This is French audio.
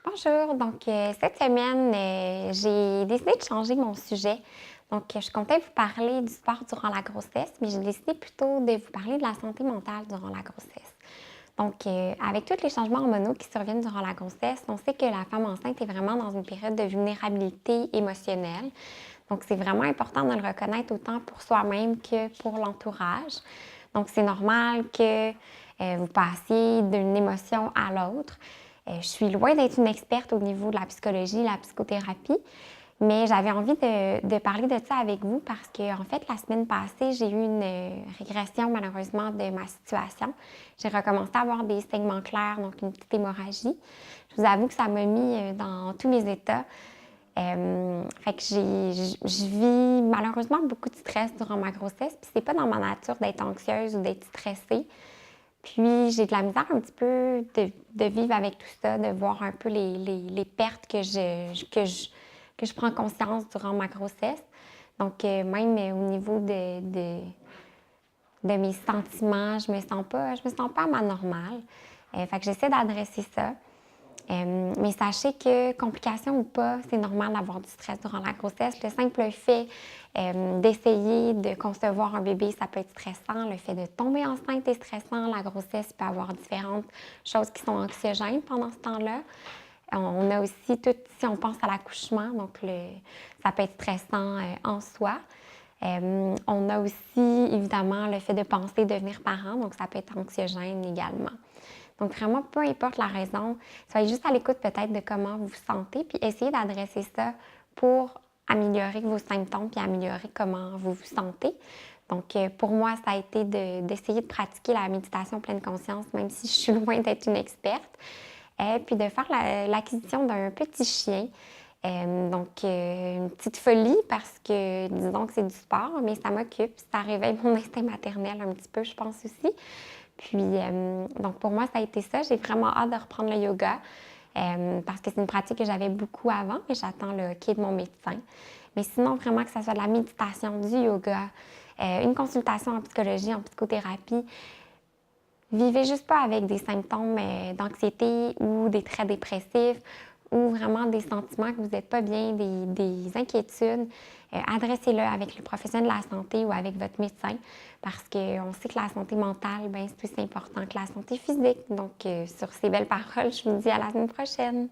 Bonjour, cette semaine, j'ai décidé de changer mon sujet. Je comptais vous parler du sport durant la grossesse, mais j'ai décidé plutôt de vous parler de la santé mentale durant la grossesse. Avec tous les changements hormonaux qui surviennent durant la grossesse, on sait que la femme enceinte est vraiment dans une période de vulnérabilité émotionnelle. Donc, c'est vraiment important de le reconnaître autant pour soi-même que pour l'entourage. Donc, c'est normal que vous passiez d'une émotion à l'autre. Je suis loin d'être une experte au niveau de la psychologie, la psychothérapie, mais j'avais envie de parler de ça avec vous parce que, en fait, la semaine passée, j'ai eu une régression, malheureusement, de ma situation. J'ai recommencé à avoir des saignements clairs, donc une petite hémorragie. Je vous avoue que ça m'a mis dans tous mes états. Fait que je vis malheureusement beaucoup de stress durant ma grossesse, puis c'est pas dans ma nature d'être anxieuse ou d'être stressée. Puis j'ai de la misère un petit peu de vivre avec tout ça, de voir un peu les pertes que je prends conscience durant ma grossesse. Même au niveau de mes sentiments, je me sens pas à ma normale. Fait que j'essaie d'adresser ça. Mais sachez que, complications ou pas, c'est normal d'avoir du stress durant la grossesse. Le simple fait d'essayer de concevoir un bébé, ça peut être stressant. Le fait de tomber enceinte est stressant. La grossesse peut avoir différentes choses qui sont anxiogènes pendant ce temps-là. On a aussi tout, si on pense à l'accouchement, ça peut être stressant en soi. On a aussi, évidemment, le fait de penser devenir parent, donc ça peut être anxiogène également. Donc, vraiment, peu importe la raison, soyez juste à l'écoute peut-être de comment vous vous sentez, puis essayez d'adresser ça pour améliorer vos symptômes, puis améliorer comment vous vous sentez. Pour moi, ça a été d'essayer de pratiquer la méditation pleine conscience, même si je suis loin d'être une experte, et puis de faire l'acquisition d'un petit chien. Une petite folie parce que, disons que c'est du sport, mais ça m'occupe, ça réveille mon instinct maternel un petit peu, je pense aussi. Donc pour moi, ça a été ça. J'ai vraiment hâte de reprendre le yoga parce que c'est une pratique que j'avais beaucoup avant, mais j'attends le OK de mon médecin. Mais sinon, vraiment que ce soit de la méditation, du yoga, une consultation en psychologie, en psychothérapie, vivez juste pas avec des symptômes d'anxiété ou des traits dépressifs ou vraiment des sentiments que vous n'êtes pas bien, des inquiétudes. Adressez-le avec le professionnel de la santé ou avec votre médecin parce qu'on sait que la santé mentale, ben, c'est aussi important que la santé physique. Sur ces belles paroles, je vous dis à la semaine prochaine.